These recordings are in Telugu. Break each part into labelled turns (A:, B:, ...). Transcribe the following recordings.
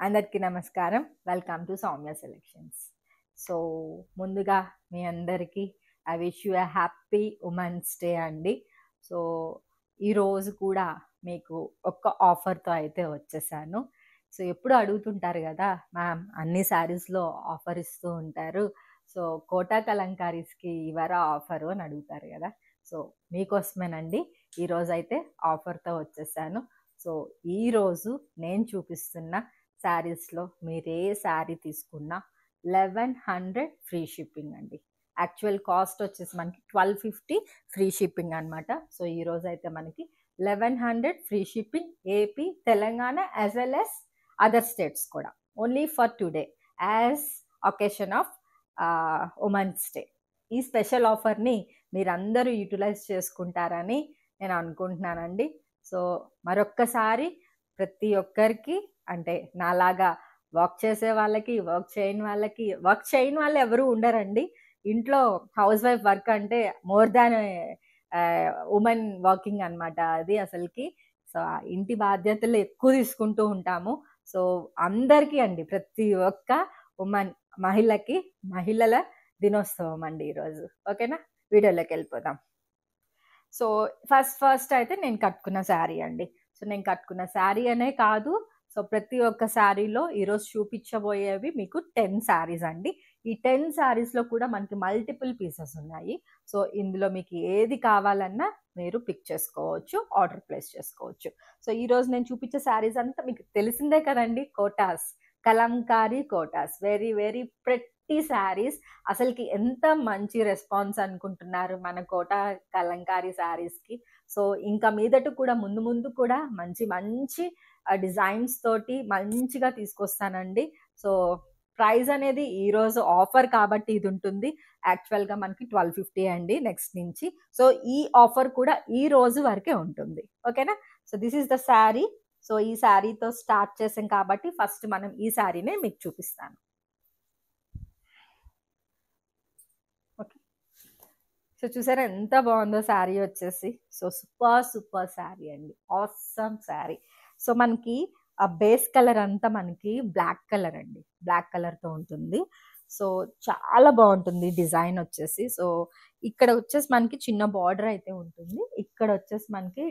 A: అందరికీ నమస్కారం. Welcome to Soumya selections. So ముందుగా మీ అందరికీ I wish you a happy women's day అండి. సో ఈరోజు కూడా మీకు ఒక్క ఆఫర్తో అయితే వచ్చేసాను. సో ఎప్పుడు అడుగుతుంటారు కదా మ్యామ్, అన్ని శారీస్లో ఆఫర్ ఇస్తూ ఉంటారు, సో కోటా కలంకారీస్కి ఇవరా ఆఫరు అని అడుగుతారు కదా. సో మీకోసమేనండి ఈరోజు అయితే ఆఫర్తో వచ్చేసాను. సో ఈరోజు నేను చూపిస్తున్న శారీస్లో మీరు ఏ శారీ తీసుకున్నా 1100 ఫ్రీ షిప్పింగ్ అండి. యాక్చువల్ కాస్ట్ వచ్చేసి మనకి 1250 ఫ్రీ షిప్పింగ్ అనమాట. సో ఈరోజు అయితే మనకి 1100 free shipping AP, Telangana as well as other states కూడా, only for today as occasion of women's day. ఈ స్పెషల్ ఆఫర్ని మీరందరూ యూటిలైజ్ చేసుకుంటారని నేను అనుకుంటున్నానండి. సో మరొక్కసారి ప్రతి ఒక్కరికి, అంటే నాలాగా వర్క్ చేసే వాళ్ళకి, వర్క్ చేయని వాళ్ళు ఎవరు ఉండరండి. ఇంట్లో హౌస్ వైఫ్ వర్క్ అంటే మోర్ దాన్ ఉమెన్ వర్కింగ్ అనమాట అది అసలుకి. సో ఇంటి బాధ్యతలు ఎక్కువ తీసుకుంటూ ఉంటాము. సో అందరికీ అండి, ప్రతి ఒక్క మహిళల దినోత్సవం అండి ఈరోజు. ఓకేనా, వీడియోలోకి వెళ్ళిపోదాం. సో ఫస్ట్ అయితే నేను కట్టుకున్న శారీ అండి. సో నేను కట్టుకున్న శారీ అనే కాదు, సో ప్రతి ఒక్క శారీలో ఈరోజు చూపించబోయేవి మీకు 10 శారీస్ అండి. ఈ 10 శారీస్లో కూడా మనకి మల్టిపుల్ పీసెస్ ఉన్నాయి. సో ఇందులో మీకు ఏది కావాలన్నా మీరు పిక్ చేసుకోవచ్చు, ఆర్డర్ ప్లేస్ చేసుకోవచ్చు. సో ఈరోజు నేను చూపించే శారీస్ అంతా మీకు తెలిసిందే కదండి, Kotas, Kalamkari Kotas, very very pretty saris. అసలుకి ఎంత మంచి రెస్పాన్స్ అనుకుంటున్నారు మన కోటా కలంకారీ శారీస్కి. సో ఇంకా మీదట కూడా ముందు కూడా మంచి మంచి డిజైన్స్ తోటి మంచిగా తీసుకొస్తానండి. సో ప్రైస్ అనేది ఈరోజు ఆఫర్ కాబట్టి ఇది ఉంటుంది. యాక్చువల్గా మనకి 1250 అండి నెక్స్ట్ నుంచి. సో ఈ ఆఫర్ కూడా ఈ రోజు వరకే ఉంటుంది. ఓకేనా. So this is the sari. So ఈ శారీతో స్టార్ట్ చేసాం కాబట్టి ఫస్ట్ మనం ఈ శారీనే మీకు చూపిస్తాను. ఓకే, సో చూసారా ఎంత బాగుందో శారీ వచ్చేసి. సో సూపర్ శారీ అండి, ఆసమ్ శారీ. సో మనకి ఆ బేస్ కలర్ అంతా మనకి బ్లాక్ కలర్ అండి, బ్లాక్ కలర్తో ఉంటుంది. సో చాలా బాగుంటుంది డిజైన్ వచ్చేసి. సో ఇక్కడ వచ్చేసి మనకి చిన్న బార్డర్ అయితే ఉంటుంది, ఇక్కడ వచ్చేసి మనకి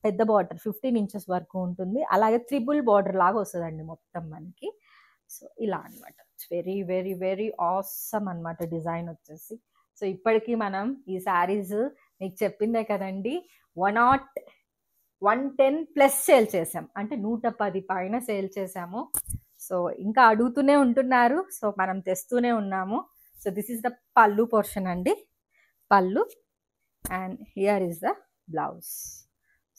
A: పెద్ద బార్డర్ 15 ఇంచెస్ వరకు ఉంటుంది. అలాగే త్రిబుల్ బార్డర్ లాగా వస్తుందండి మొత్తం మనకి. సో ఇలా అనమాట, వెరీ వెరీ వెరీ ఆసమ్ అనమాట డిజైన్ వచ్చేసి. సో ఇప్పటికీ మనం ఈ శారీస్ మీకు చెప్పిందే కదండి, 110+ సేల్ చేసాం, అంటే 110 పైన సేల్ చేసాము. సో ఇంకా అడుగుతూనే ఉంటున్నారు, సో మనం తెస్తూనే ఉన్నాము. So this is the pallu portion అండి, pallu, and here is the blouse.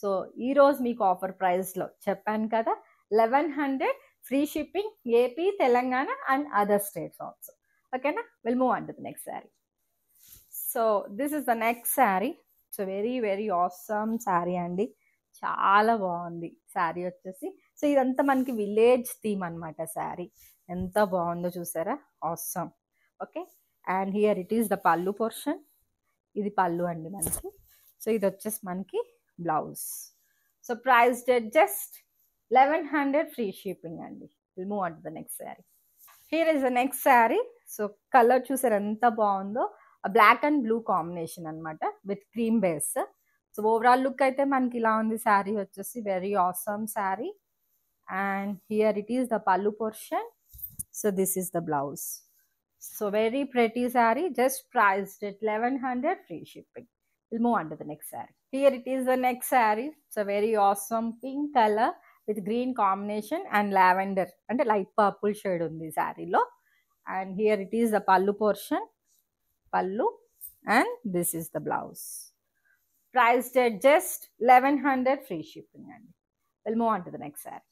A: So ఈరోజు మీకు ఆఫర్ ప్రైస్లో చెప్పాను కదా, 1100 free shipping AP, Telangana and other states also. ఓకేనా, will move on to the next saree. So this is the next saree. So very very awesome saree అండి, చాలా బాగుంది శారీ వచ్చేసి. సో ఇదంతా మనకి విలేజ్ థీమ్ అనమాట శారీ. ఎంత బాగుందో చూసారా, awesome. Okay, and here it is the pallu portion. ఇది పళ్ళు అండి మనకి. సో ఇది వచ్చేసి మనకి blouse. So price just 1100 free shipping అండి. Will move on to the next saree. Here is the next saree. So colour చూసారు ఎంత బాగుందో, బ్లాక్ అండ్ బ్లూ కాంబినేషన్ అనమాట with cream base. So overall look అయితే మనకి ఇలా ఉంది శారీ వచ్చేసి, very awesome saree. And here it is the pallu portion. So this is the blouse. So very pretty sari, just priced at 1100 free shipping. We'll move on to the next saree. Here it is the next saree. So very awesome pink color with green combination and lavender, and a light purple shade undi saree lo. And here it is the pallu portion, pallu, and this is the blouse. Priced at just 1100 free shipping. And we'll move on to the next saree.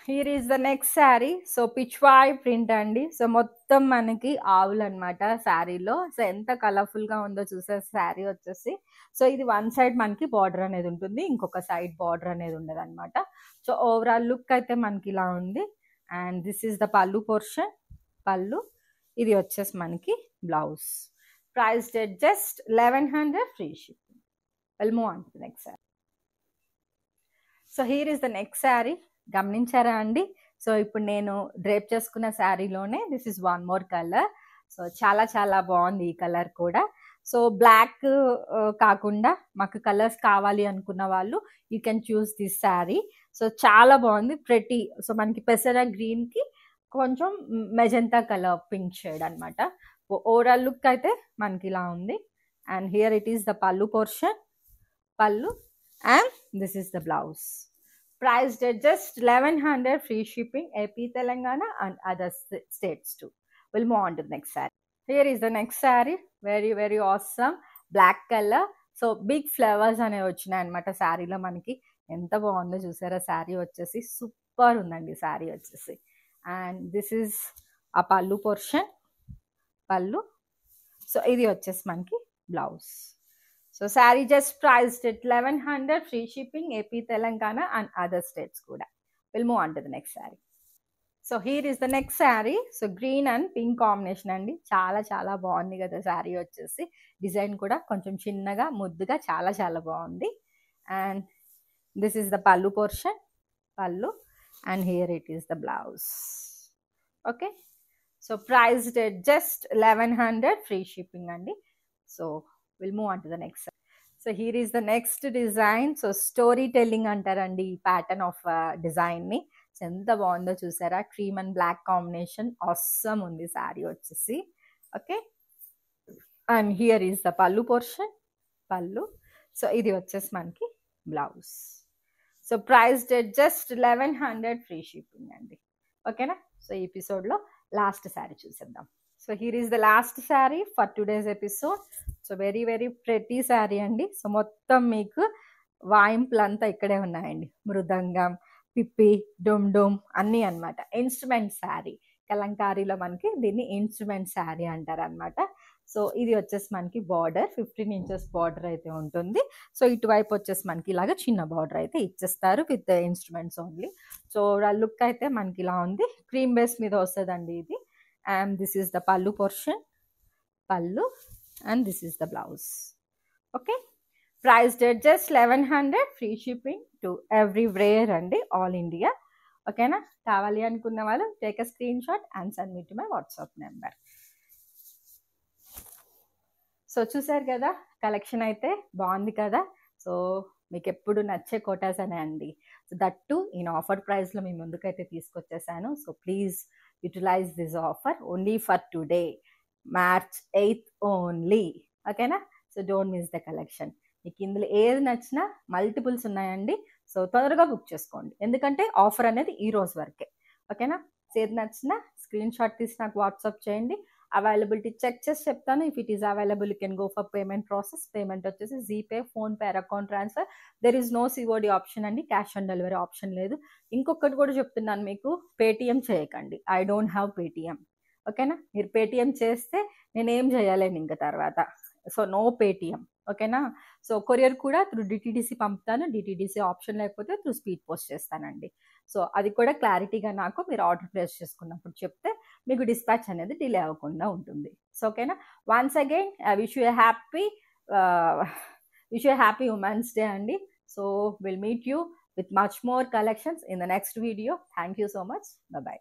A: Here is the next saree. So Pichwai print అండి. సో మొత్తం మనకి ఆవులు అనమాట శారీలో. సో ఎంత కలర్ఫుల్గా ఉందో చూసే శారీ వచ్చేసి. సో ఇది వన్ సైడ్ మనకి బార్డర్ అనేది ఉంటుంది, ఇంకొక సైడ్ బార్డర్ అనేది ఉండదు అనమాట. సో ఓవరాల్ లుక్ అయితే మనకి ఇలా ఉంది. And this is the pallu portion, pallu. ఇది వచ్చేసి మనకి blouse. Priced at just 1100 free shipping. Will move on to the next saree. So here is the next saree. గమనించారా అండి? సో ఇప్పుడు నేను డ్రేప్ చేసుకున్న శారీలోనే this is one more colour. So చాలా చాలా బాగుంది ఈ కలర్ కూడా. సో బ్లాక్ కాకుండా మాకు కలర్స్ కావాలి అనుకున్న వాళ్ళు you can choose this sari. So చాలా బాగుంది, ప్రెటీ. సో మనకి పెసర గ్రీన్కి కొంచెం మెజంతా కలర్ పింక్ షేడ్ అనమాట. ఓవరాల్ లుక్ అయితే మనకి ఇలా ఉంది. And here it is the pallu portion, pallu, and this is the blouse. Priced at just 1100, free shipping, AP Telangana and other states too. We'll move on to the next saree. Here is the next saree, very very awesome, black color. So big flowers అనేవి వచ్చినాయి అనమాట శారీలో. మనకి ఎంత బాగుందో చూసారా, శారీ వచ్చేసి సూపర్ ఉందండి శారీ వచ్చేసి. అండ్ దిస్ ఈజ్ ఆ పల్లు పోర్షన్, పల్లు. సో ఇది వచ్చేసి మనకి blouse. So saree just priced at 1100, free shipping, AP Telangana and other states కూడా. Will move on to the next saree. So here is the next saree. So green and pink combination అండి. చాలా చాలా బాగుంది కదా శారీ వచ్చేసి. డిజైన్ కూడా కొంచెం చిన్నగా ముద్దుగా చాలా చాలా బాగుంది. And this is the pallu portion, pallu, and here it is the blouse. Okay, so priced at just 1100, free shipping అండి. So we'll move on to the next. So here is the next design. So storytelling అంటారండి ఈ ప్యాటర్న్ ఆఫ్ డిజైన్ ని. ఎంత బాగుందో చూసారా, cream and black combination awesome ఉంది శారీ వచ్చేసి. Okay, and here is the pallu portion, pallu. So ఇది వచ్చేసి మనకి blouse. So priced at just 1100, free shipping అండి. ఓకేనా, సో ఈ ఎపిసోడ్లో లాస్ట్ శారీ చూసేద్దాం. So here is the last sari for today's episode. So very very pretty sari అండి. సో మొత్తం మీకు వాయింపులు అంతా ఇక్కడే ఉన్నాయండి. మృదంగం, పిప్పి, డోమ్ డోమ్ అన్నీ అనమాట. ఇన్స్ట్రుమెంట్ శారీ, కలంకారీలో మనకి దీన్ని ఇన్స్ట్రుమెంట్ శారీ అంటారు అనమాట. సో ఇది వచ్చేసి మనకి బార్డర్ 15 inches బార్డర్ అయితే ఉంటుంది. సో ఇటువైపు వచ్చేసి మనకి ఇలాగ చిన్న బార్డర్ అయితే ఇచ్చేస్తారు with instruments only. So look అయితే మనకి ఇలా ఉంది. క్రీమ్ బేస్ మీద వస్తుందండి ఇది. And this is the pallu portion, pallu, and this is the blouse. Okay, priced at just 1100, free shipping to everywhere and all India. Okay na, kavali anukunna vallu take a screenshot and send me to my WhatsApp number. So చూసారు కదా, కలెక్షన్ అయితే బాగుంది కదా. సో మీకు ఎప్పుడు నచ్చే కోటాస్ అనే అండి. సో దట్టు ఇన్ ఆఫర్ ప్రైస్లో మీ ముందుకైతే తీసుకొచ్చేసాను. So please utilise this offer only for today, March 8th only. ఓకేనా, so don't miss the collection. మీకు ఇందులో ఏది నచ్చినా మల్టిపుల్స్ ఉన్నాయండి. సో తొందరగా బుక్ చేసుకోండి, ఎందుకంటే ఆఫర్ అనేది ఈ రోజు వరకే. ఓకేనా, సో ఏది నచ్చినా స్క్రీన్ షాట్ తీసి నాకు వాట్సాప్ చేయండి. అవైలబిలిటీ చెక్ చేసి చెప్తాను. If it is available you can go for payment process. Payment వచ్చేసి GPay, PhonePe, account transfer. There is no COD option అండి, క్యాష్ ఆన్ డెలివరీ ఆప్షన్ లేదు. ఇంకొకటి కూడా చెప్తున్నాను మీకు, పేటిఎం చేయకండి. I don't have Paytm. ఓకేనా, మీరు పేటిఎం చేస్తే నేనేం చేయలేను ఇంకా తర్వాత. So no Paytm. ఓకేనా, సో కొరియర్ కూడా త్రూ డిటీడీసీ పంపుతాను. డిటీడీసీ ఆప్షన్ లేకపోతే త్రూ స్పీడ్ పోస్ట్ చేస్తానండి. సో అది కూడా క్లారిటీగా నాకు మీరు ఆర్డర్ ప్లేస్ చేసుకున్నప్పుడు చెప్తే మీకు డిస్పాచ్ అనేది డిలే అవ్వకుండా ఉంటుంది. సో ఓకేనా, once again wish you happy women's day అండి. So will meet you with much more collections in the next video. Thank you so much. Bye bye.